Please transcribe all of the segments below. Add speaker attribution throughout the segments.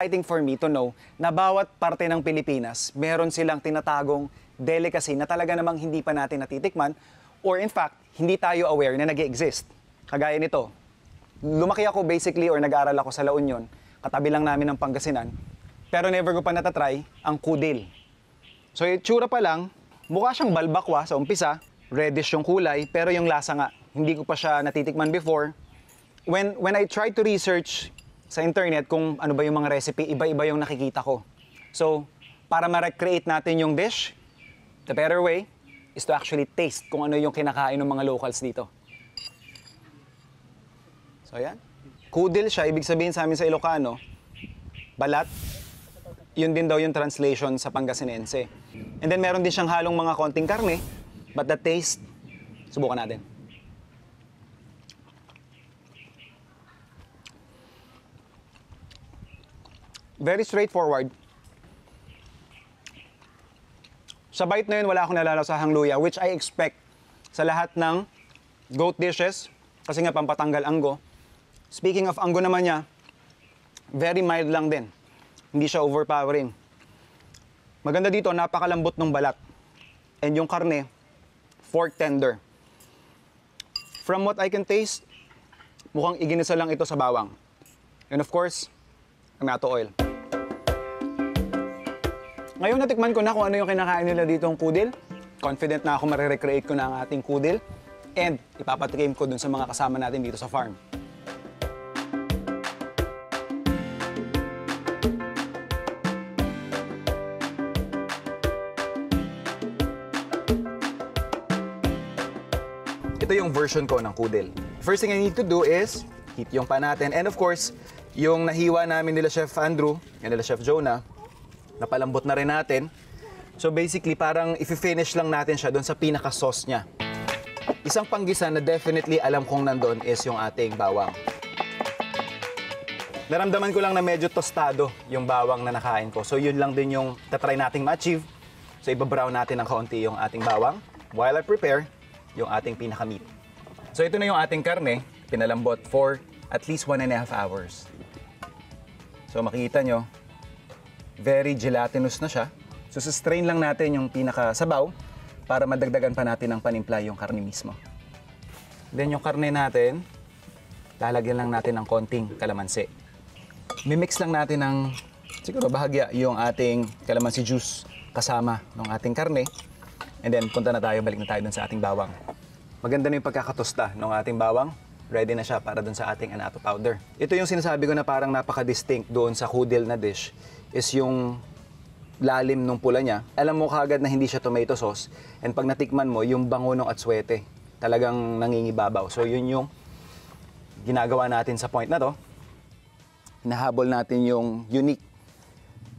Speaker 1: Exciting for me to know na bawat parte ng Pilipinas, meron silang tinatagong delicacy na talaga namang hindi pa natin natitikman or in fact, hindi tayo aware na nag-exist. Kagaya nito, lumaki ako basically or nag-aaral ako sa La Union, katabi lang namin ng Pangasinan, pero never ko pa natatry ang kudil. So itsura pa lang, mukha siyang balbakwa sa umpisa, reddish yung kulay, pero yung lasa nga, hindi ko pa siya natitikman before. When I tried to research sa internet kung ano ba yung mga recipe, iba-iba yung nakikita ko. So, para ma-recreate natin yung dish, the better way is to actually taste kung ano yung kinakain ng mga locals dito. So, yan. Kudil siya, ibig sabihin sa amin sa Ilocano, balat. Yun din daw yung translation sa Pangasinense. And then, meron din siyang halong mga konting karne, but the taste, subukan natin. Very straightforward. Sa bite na yun, wala akong nalalasahang luya, which I expect sa lahat ng goat dishes, kasi nga pampatanggal anggo. Speaking of anggo naman niya, very mild lang din. Hindi siya overpowering. Maganda dito, napakalambot ng balat. And yung karne, fork tender. From what I can taste, mukhang iginisa lang ito sa bawang. And of course, tomato oil. Ngayon natikman ko na kung ano yung kinakain nila dito ang kudil. Confident na ako marirecreate ko na ang ating kudil. And ipapatikim ko dun sa mga kasama natin dito sa farm. Ito yung version ko ng kudil. First thing I need to do is heat yung pan natin. And of course, yung nahiwa namin nila Chef Andrew and nila Chef Jonah, napalambot na rin natin. So basically, parang i-finish lang natin siya doon sa pinaka-sauce niya. Isang panggisa na definitely alam kong nandun is yung ating bawang. Naramdaman ko lang na medyo tostado yung bawang na nakain ko. So yun lang din yung tatry nating ma-achieve. So ibabrown natin ng kaunti yung ating bawang while I prepare yung ating pinaka-meat. So ito na yung ating karne, pinalambot for at least 1.5 hours. So makikita nyo, very gelatinous na siya. So, strain lang natin yung pinaka-sabaw para madagdagan pa natin ng panimpla yung karne mismo. Then, yung karne natin, lalagyan lang natin ng konting kalamansi. Mimix lang natin ng, siguro bahagya, yung ating kalamansi juice kasama ng ating karne. And then, punta na tayo, balik na tayo dun sa ating bawang. Maganda na yung pagkakatosta ng ating bawang. Ready na siya para dun sa ating annatto powder. Ito yung sinasabi ko na parang napaka-distinct doon sa kudil na dish is yung lalim nung pula niya. Alam mo kagad na hindi siya tomato sauce. And pag natikman mo, yung bango ng atswete, talagang nangingibabaw. So yun yung ginagawa natin sa point na to. Hinahabol natin yung unique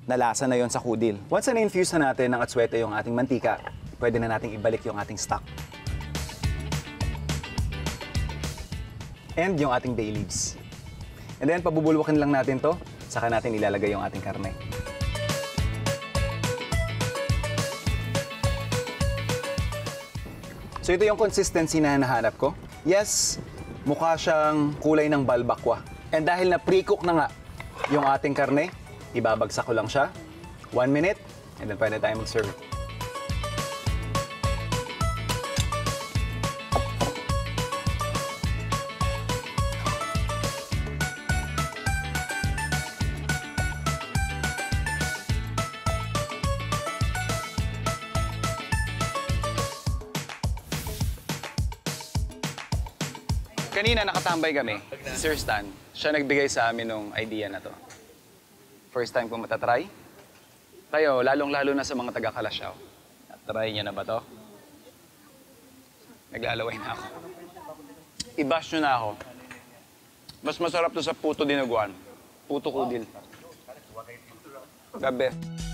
Speaker 1: na lasa na yon sa kudil. Once na infuse na natin ng atswete yung ating mantika, pwede na nating ibalik yung ating stock. And yung ating bay leaves. And then, pabubulwakin lang natin to, saka natin ilalagay yung ating karne. So ito yung consistency na nahanap ko. Yes, mukha siyang kulay ng balbakwa. And dahil na pre-cook na nga yung ating karne, ibabagsak ko lang siya. 1 minute, and then pwede tayo mag-serve. Kanina nakatambay kami, si Sir Stan, siya nagbigay sa amin ng idea na to. First time ko matatry. Kayo, lalong-lalo na sa mga taga-Kalasyaw. Try niya na ba to? Naglalaway na ako. I-bash nyo na ako. Mas masarap to sa puto dinuguan. Puto kudil. The best.